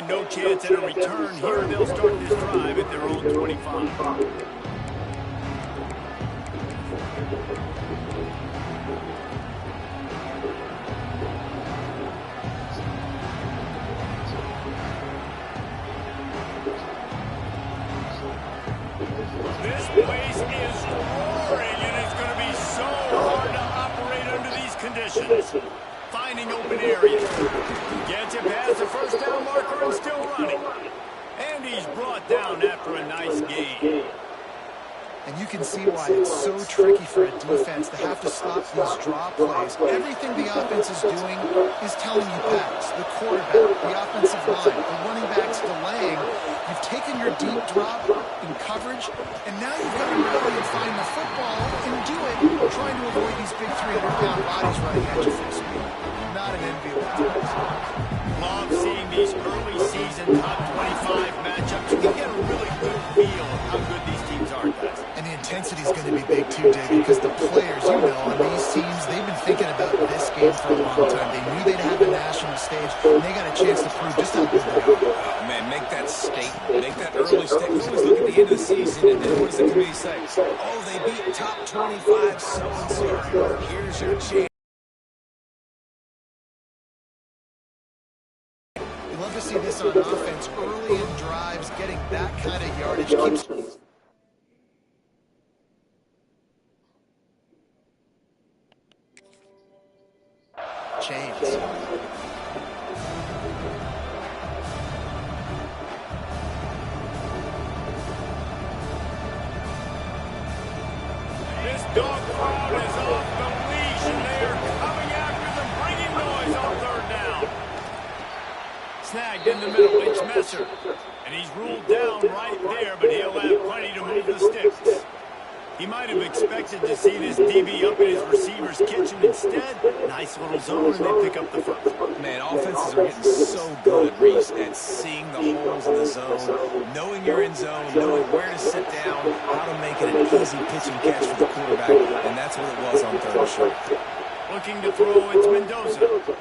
no chance at a return here. They'll start this drive at their own 25. This place is roaring, and it's going to be so hard to operate under these conditions. Finding open areas. Gets it past the first down marker and still running. And he's brought down after a nice gain. And you can see why it's so tricky for a defense to have to stop these draw plays. Everything the offense is doing is telling you pass. The quarterback, the offensive line, the running backs delaying. You've taken your deep drop in coverage, and now you've got to rally and find the football and do it, trying to avoid these big 300-pound bodies running at you full speed. Not an enviable task. Love seeing these early season top 25 matchups. You get a really good feel of how good these teams are, guys. And the intensity is going to be big too, Dave, because the players, you know, on these teams, they've been thinking about this game for a long time. They knew they'd have a national stage, and they got a chance to prove just how good they are. Oh, man, make that statement. Make that early statement. You always look at the end of the season, and then what does the committee say? Oh, they beat top 25 so-and-so. Here's your chance. Love to see this on offense early in drives, getting that kind of yardage keeps chains. This dog crowd is off the leash, and they are coming after them, bringing noise on third down. Snagged in the middle, it's Messer. And he's ruled down right there, but he'll have plenty to move the sticks. He might have expected to see this DB up in his receiver's kitchen. Instead, nice little zone, and they pick up the first. Man, offenses are getting so good, Reese, at seeing the holes in the zone, knowing you're in zone, knowing where to sit down, how to make it an easy pitch and catch for the quarterback, and that's what it was on third and short. Looking to throw, it's Mendoza.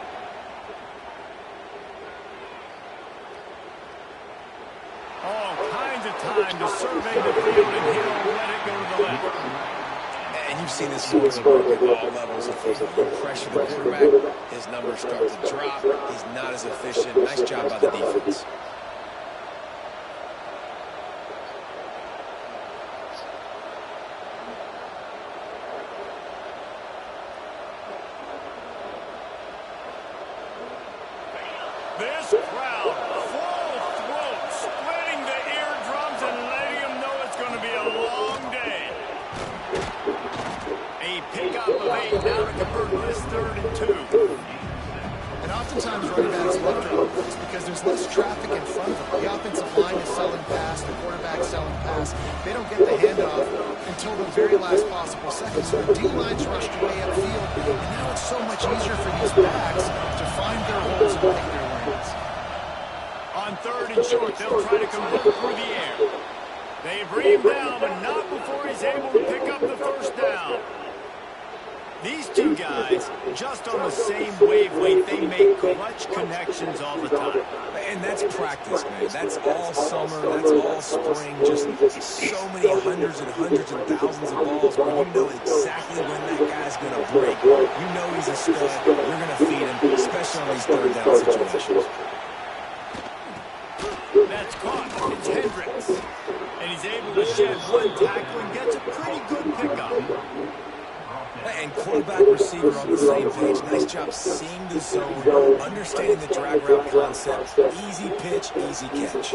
All kinds of time to survey the field, and he'll let it go to the left. And you've seen this work at all levels of football. You pressure the quarterback, his numbers start to drop, he's not as efficient. Nice job by the defense. This crowd, full throat, splitting the eardrums and letting them know it's going to be a long day. A pickup of 8 now to convert this 3rd and 2. And oftentimes running backs love drop plays because there's less traffic in front of them. The offensive line is selling pass, the quarterback selling pass. They don't get the handoff until the very last possible second. So the D-line's rushed way upfield, and now it's so much easier for these backs to find their holes and make their lanes. On 3rd and short, they'll try to convert through the air. They bring him down, but not before he's able to pick up the first down. These two guys, just on the same wavelength, they make clutch connections all the time. And that's practice, man. That's all summer. That's all spring. Just so many hundreds and thousands of balls where you know exactly when that guy's going to break. You know he's a stud. You're going to feed him, especially on these third down situations. That's caught. It's Hendricks. And he's able to shed one tackle and gets a pretty good pickup. And quarterback receiver on the same page. Nice job seeing the zone, understanding the drag route concept. Easy pitch, easy catch.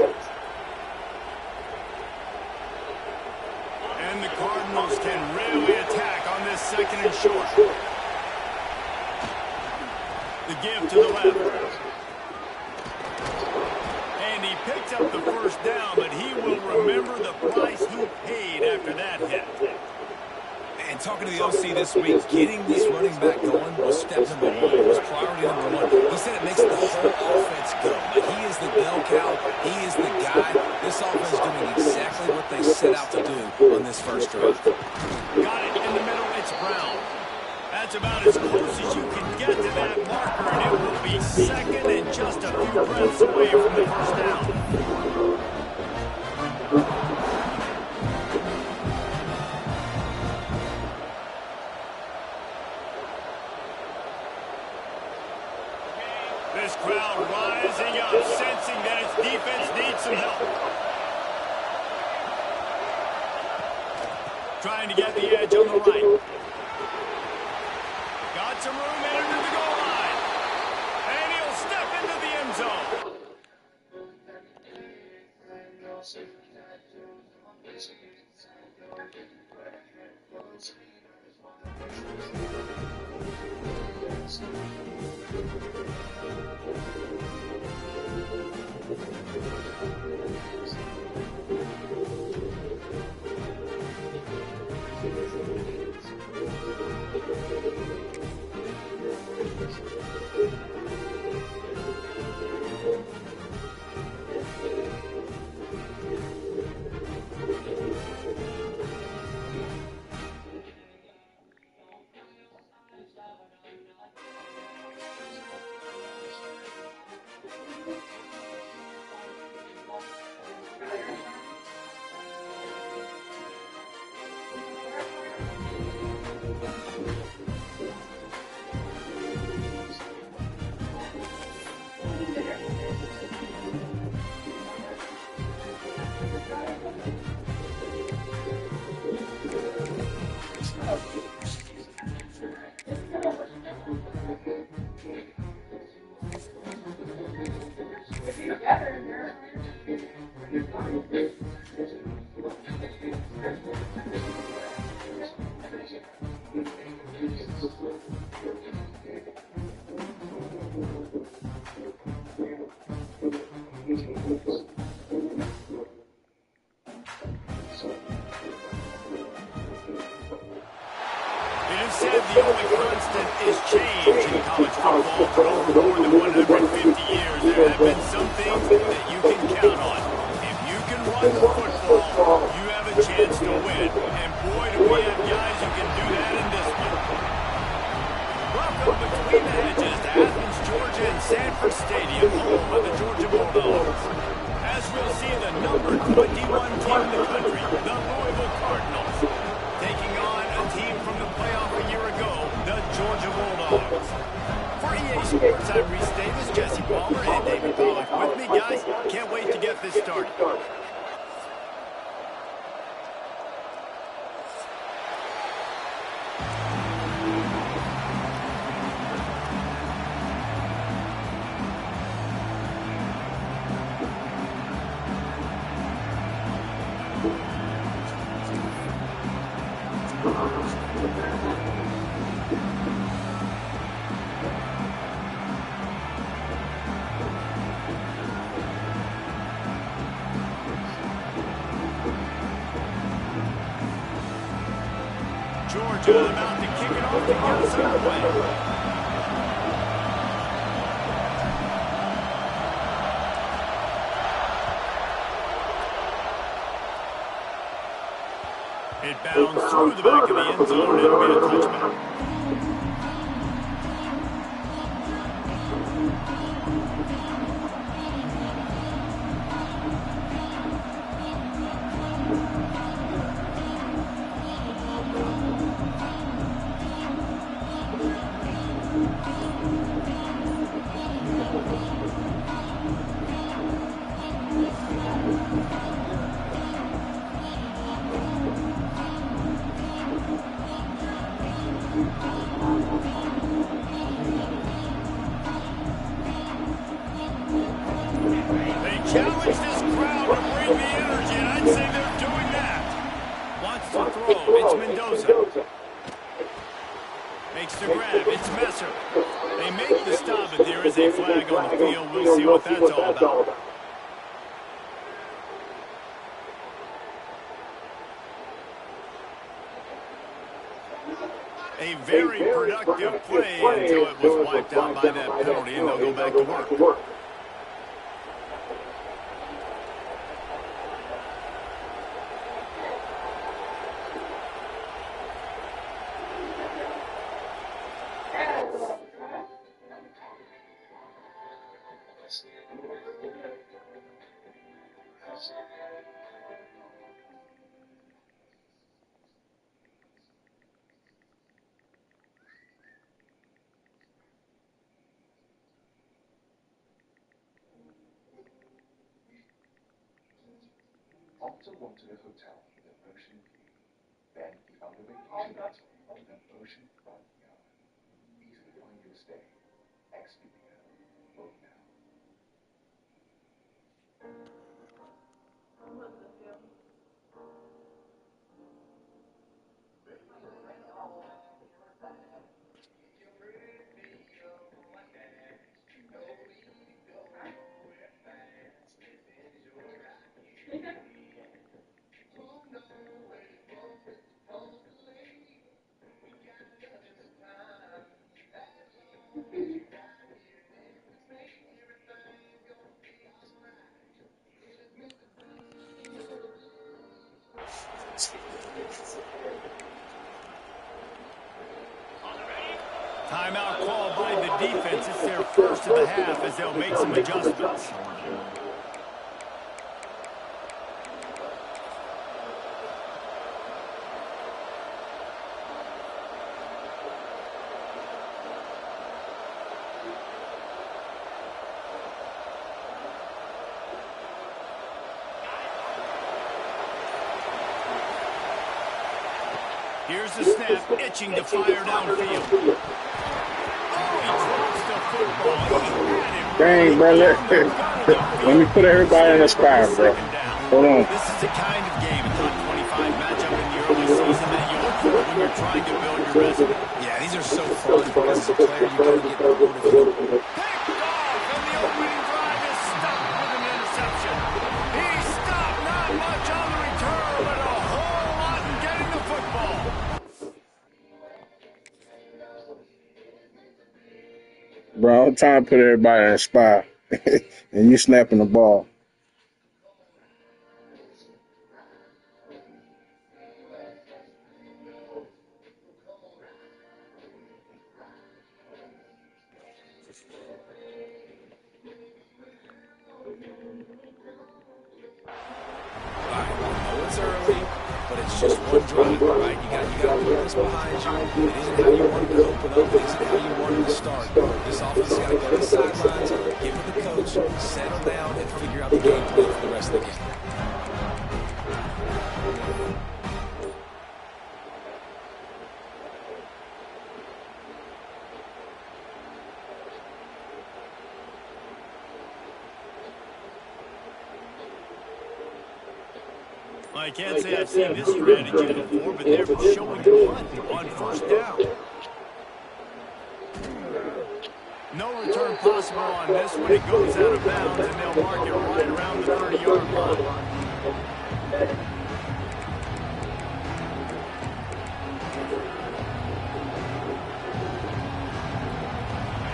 And the Cardinals can really attack on this 2nd and short. The give to the left. And he picks up the first down, but he will remember the price he paid after that hit. And talking to the OC this week, getting this running back going was step number 1. It was priority number 1. He said it makes the whole offense go. But he is the bell cow. He is the guy. This offense is doing exactly what they set out to do on this first drive. Got it in the middle. It's Brown. That's about as close as you can get to that marker, and it will be second and just a few breaths away from the first down. This crowd rising up, sensing that its defense needs some help. Trying to get the edge on the right. Got some room in under the goal line. And he'll step into the end zone. Said the only constant is change in college football. For over more than 150 years, there have been some things that you can count on. If you can run the football, you have a chance to win. And boy, do we have guys who can do that in this one. Welcome between the hedges to Athens, Georgia and Sanford Stadium, home of the Georgia Bulldogs. As we'll see the number 21 team in the country, the Louisville Cardinals, taking on a team from the playoff a year ago, the Georgia Bulldogs. For EA Sports, I'm Reese Davis, Jesse Palmer, and David Pollack with me, guys. Can't wait to get this started. Georgia about to kick it off to get us underway. It bounds through the back of the end zone, and it'll be a touchback. Challenge this crowd to bring the energy, and I'd say they're doing that. Wants to throw. It's Mendoza. Makes the grab. It's Messer. They make the stop, but there is a flag on the field. We'll see what that's all about. A very productive play until it was wiped out by that penalty, and they'll go back to work. lots of rooms at a hotel with an ocean view. Then he found a vacation rental with an ocean-front yard. Easy to find you a stay. Expedia. Book now. Timeout called by the defense. It's their first of the half as they'll make some adjustments. Here's the snap, itching to fire downfield. Dang, bro. Let me put everybody in the spot, bro. Hold on. This is the kind of game, a top 25 matchup in the early season that you look for when you're trying to build your resume. Yeah, these are so fun because as a player, you got to get motivated. Picked off, and the opening drive is stopped with an interception. He stopped not much on the return, but a whole lot in getting the football. Bro, I'm trying to put everybody in a spot. And you snapping the ball. It's early, but it's just one drive, right? You got to put this behind you. It isn't how you wanted to open up. It isn't how you wanted to start. This offense got to go to the sidelines, give it to the coach, settle down, and figure out the game plan for the rest of the game. I can't say I've seen this strategy before, but they're showing the punt on first down. No return possible on this one. It goes out of bounds, and they'll mark it right around the 30-yard line.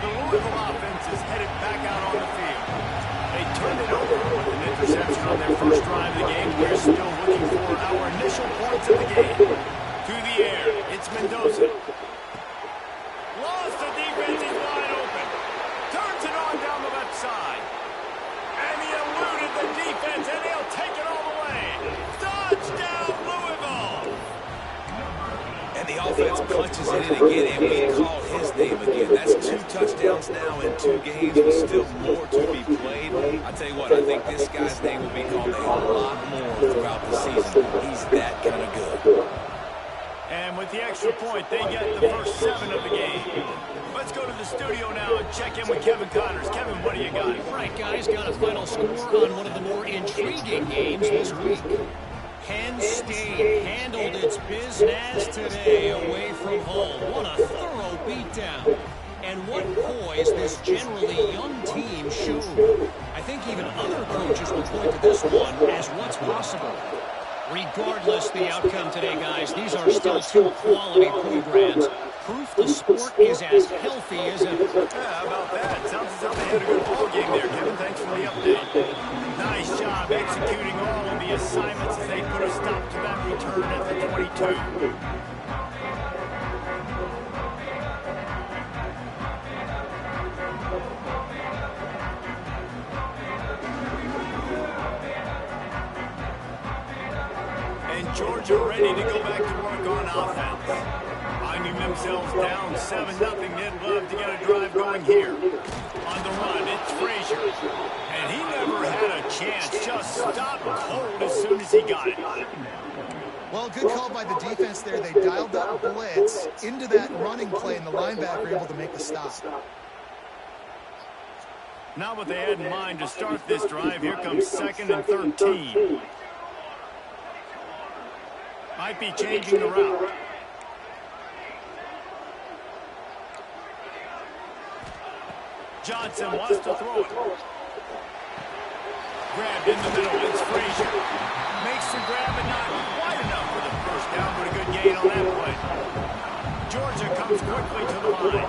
The Louisville offense is headed back out on the field. They turned it over with an interception on their first drive of the game. We're still looking for our initial points of the game. To the air, it's Mendoza. Lost the defense, he's wide open. Turns it on down the left side. And he eluded the defense, and he'll take it all the way. Touchdown, Louisville! And the offense punches it in again, and we call his name again. That's 2 touchdowns now in 2 games, with still more to be played. I tell you what, I think this guy's name will be called a lot more throughout the season. He's that kind of good. And with the extra point, they get the first 7 of the game. Let's go to the studio now and check in with Kevin Connors. Kevin, what do you got? Right, guys, got a final score on one of the more intriguing games this week. Penn State handled its business today away from home. What a thorough beatdown. And what poise this generally young team showed. I think even other coaches will point to this one as what's possible. Regardless the outcome today, guys, these are still 2 quality programs. Proof the sport is as healthy as ever. Yeah, how about that? Sounds as if they had a good ball game there, Kevin. Thanks for the update. Nice job executing all of the assignments as they put a stop to that return at the 22. And Georgia ready to go back to work on offense. I knew themselves down 7-0. They'd love to get a drive going here. On the run, it's Frazier. And he never had a chance. Just stopped cold as soon as he got it. Well, good call by the defense there. They dialed up blitz into that running play, and the linebacker able to make the stop. Not what they had in mind to start this drive. Here comes 2nd and 13. Might be changing the route. Johnson wants to throw it. Grabbed in the middle. It's Frazier. Makes the grab and not quite enough for the first down, but a good gain on that play. Georgia comes quickly to the line.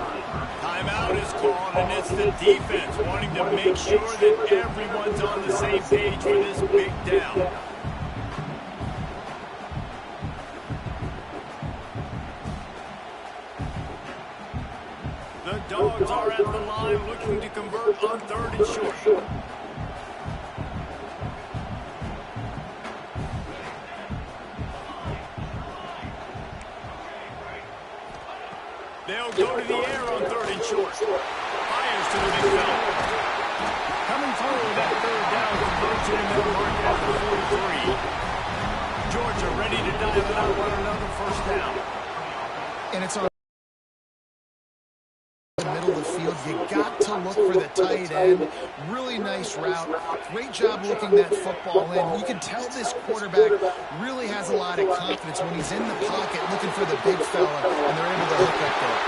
Timeout is called, and it's the defense wanting to make sure that everyone's on the same page for this big down. The Dogs are at the line looking to convert on 3rd and short. They'll go to the air on 3rd and short. Fires to the big fella. Coming through that 3rd down conversion, and they'll mark it at the 43. Georgia ready to dive it up on another first down. And it's on the middle of the field. You got to look for the tight end. Really nice route. Great job looking that football in. You can tell this quarterback really has a lot of confidence when he's in the pocket looking for the big fella, and they're able to hook up there.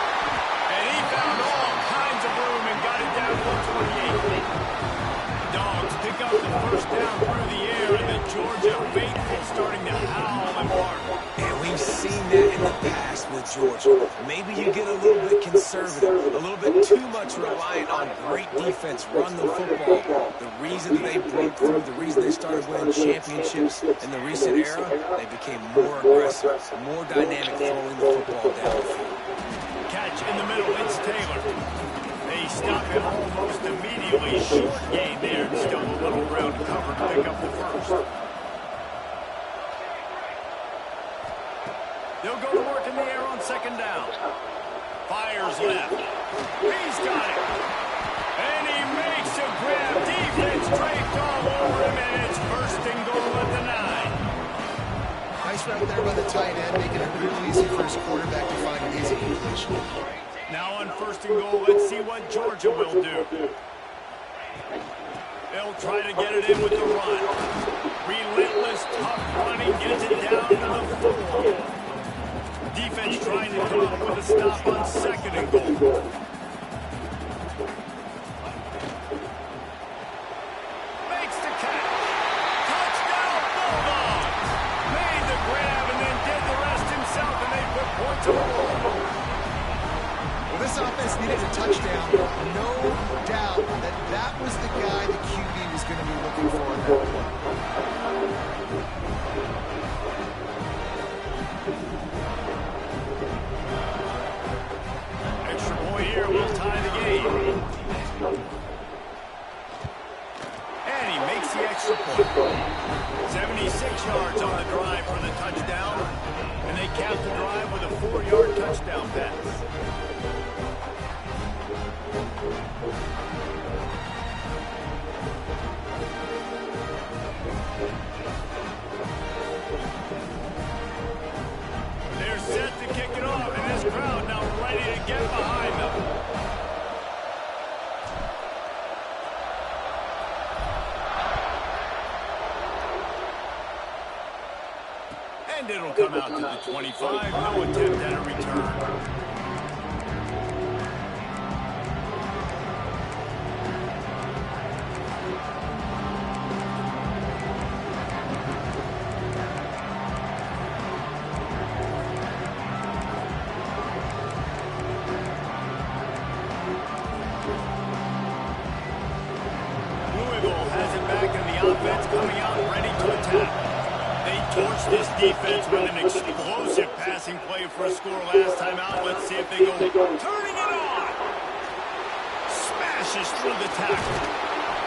And he found all kinds of room and got it down to the 28. Dogs pick up the first down through the air, and the Georgia faithful starting to howl and bark. And we've seen that in the past with Georgia. Maybe you get a little bit conservative, a little bit too much reliant on great defense, run the football. The reason they broke through, the reason they started winning championships in the recent era, they became more aggressive, more dynamic throwing the football down the field. Catch in the middle, it's Taylor. They stop him almost immediately. Short gain there, and still a little ground cover to pick up the first. They'll go to work in the air on 2nd down. Fires left. He's got it. And he makes a grab. Defense draped all over him, and it's 1st and goal at the 9. Nice route there by the tight end, making it real easy for his quarterback to find his completion. Now on 1st and goal, let's see what Georgia will do. They'll try to get it in with the run. Relentless, tough running, gets it down to the 4. Defense trying to come up with a stop on 2nd and goal. Makes the catch. Touchdown Bulldogs. Made the grab and then did the rest himself, and they put points on the board. Well, this offense needed a touchdown. No doubt that that was the guy the QB was going to be looking for in that play. Here will tie the game. And he makes the extra point. 76 yards on the drive for the touchdown. And they cap the drive with a 4-yard touchdown pass. They're set to kick it off, and this crowd now ready to get behind them. And it'll come out to the 25. No attempt at a return. This defense with an explosive passing play for a score last time out. Let's see if they go turning it on. Smashes through the tackle.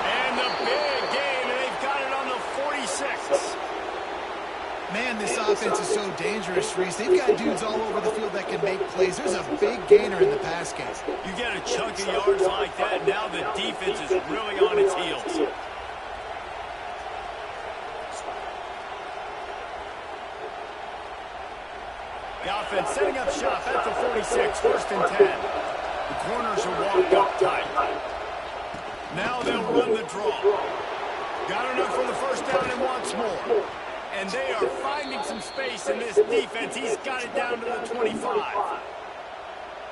And the big gain, and they've got it on the 46. Man, this offense is so dangerous, Reese. They've got dudes all over the field that can make plays. There's a big gainer in the pass game. You get a chunk of yards like that, now the defense is really on its heels. The offense setting up shop at the 46, 1st and 10. The corners are walked up tight. Now they'll run the draw. Got enough for the first down and wants more. And they are finding some space in this defense. He's got it down to the 25.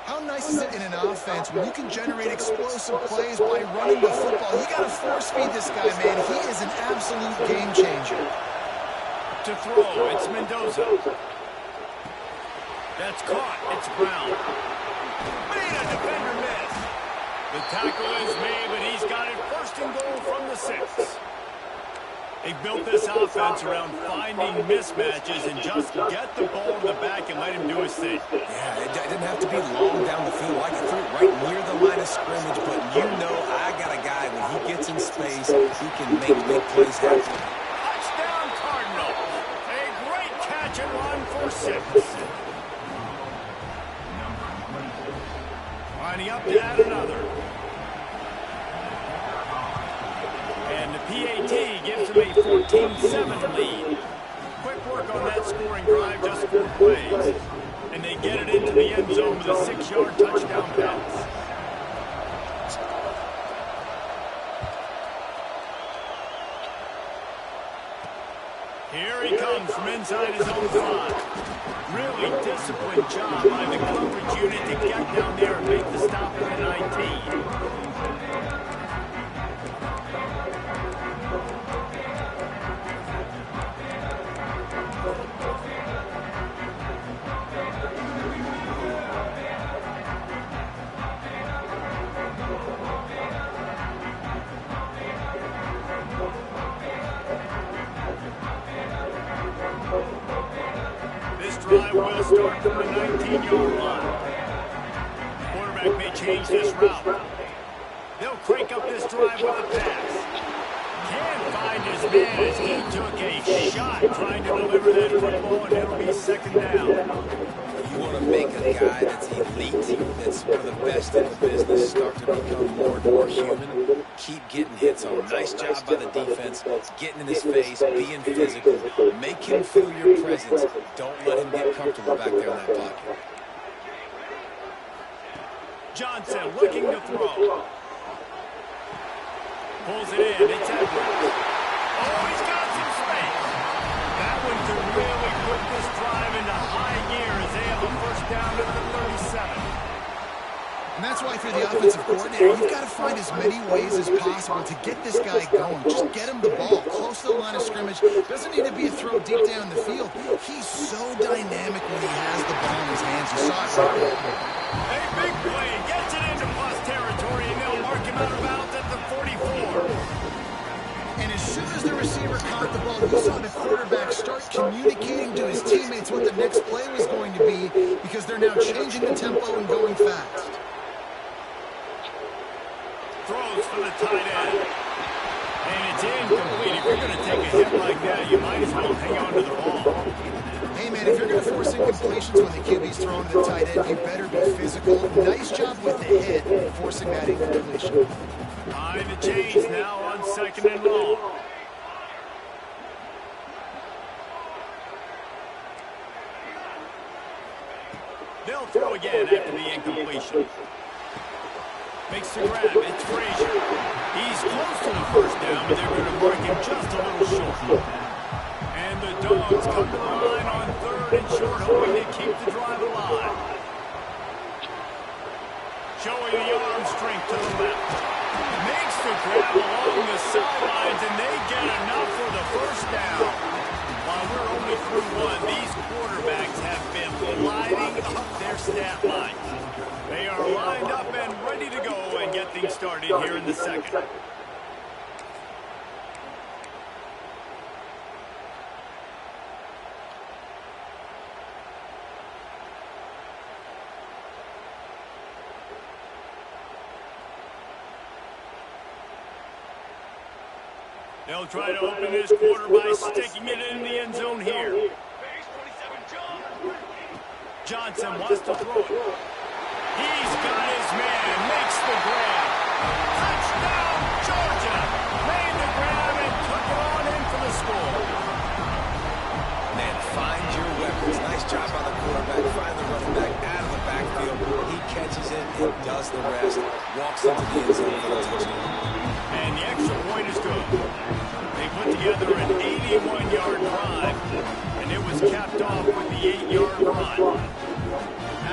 How nice is it in an offense when you can generate explosive plays by running the football? You got to force feed this guy, man. He is an absolute game changer. To throw, it's Mendoza. That's caught. It's Brown. Made a defender miss. The tackle is made, but he's got it 1st and goal from the 6. They built this offense around finding mismatches and just get the ball to the back and let him do his thing. Yeah, it didn't have to be long down the field. I can throw it right near the line of scrimmage, but you know I got a guy, when he gets in space, he can make big plays happen. Touchdown, Cardinals. A great catch and run for 6. Lining up to add another. And the PAT gives them a 14-7 lead. Quick work on that scoring drive, just 4 plays. And they get it into the end zone with a 6-yard touchdown pass. Here he comes from inside his own 5. Really disciplined job by the coverage unit to get down there and make the stop at the 19. Drive will start from the 19-yard line. Quarterback may change this route. They'll crank up this drive with a pass. Can't find his man as he took a shot trying to deliver that football, and it'll be 2nd down. You want to make a guy that's elite, that's one of the best in the business, start to become more and more human. Keep getting hits on. Nice job by the defense, getting in his face, being physical. Make him feel your presence. Don't let him get comfortable back there in that pocket. Johnson looking to throw. Pulls it in. It's Edwards. Oh, he's got some space. That one could really put this drive into high gear as they have a 1st down to the 37. And that's why if you're the offensive coordinator, you've got to find as many ways as possible to get this guy going. Just get him the ball close to the line of scrimmage. Doesn't need to be a throw deep down the field. He's so dynamic when he has the ball in his hands. You saw it right there. A big play. Gets it into plus territory, and they'll mark him out of bounds at the 44. And as soon as the receiver caught the ball, you saw the quarterback start communicating to his teammates what the next play was going to be, because they're now changing the tempo and going fast. Throws for the tight end. And it's incomplete. If you're going to take a hit like that, you might as well hang on to the ball. Hey, man, if you're going to force incompletions when the QB's throwing to the tight end, you better be physical. Nice job with the hit, forcing that incompletion. Behind the chains now on 2nd and long. They'll throw again after the incompletion. Makes the grab. It's Frazier. He's close to the 1st down, but they're going to mark him just a little short. And the Dogs come to the line on 3rd and short, hoping to keep the drive alive. Showing the arm strength to the left. Makes the grab along the sidelines, and they get enough for the 1st down. While we're only through 1, these quarterbacks have been lighting up their stat lines. They are lined up and ready to go and get things started here in the 2nd. They'll try to open this quarter by sticking it in the end zone here. Johnson wants to throw it. He's got his man, makes the grab. Touchdown, Georgia! Made the grab and took it on in for the score. Man, find your weapons. Nice job by the quarterback. Find the running back out of the backfield. He catches it and does the rest. Walks into the end zone for the touchdown. And the extra point is good. They put together an 81-yard drive, and it was capped off with the 8-yard run.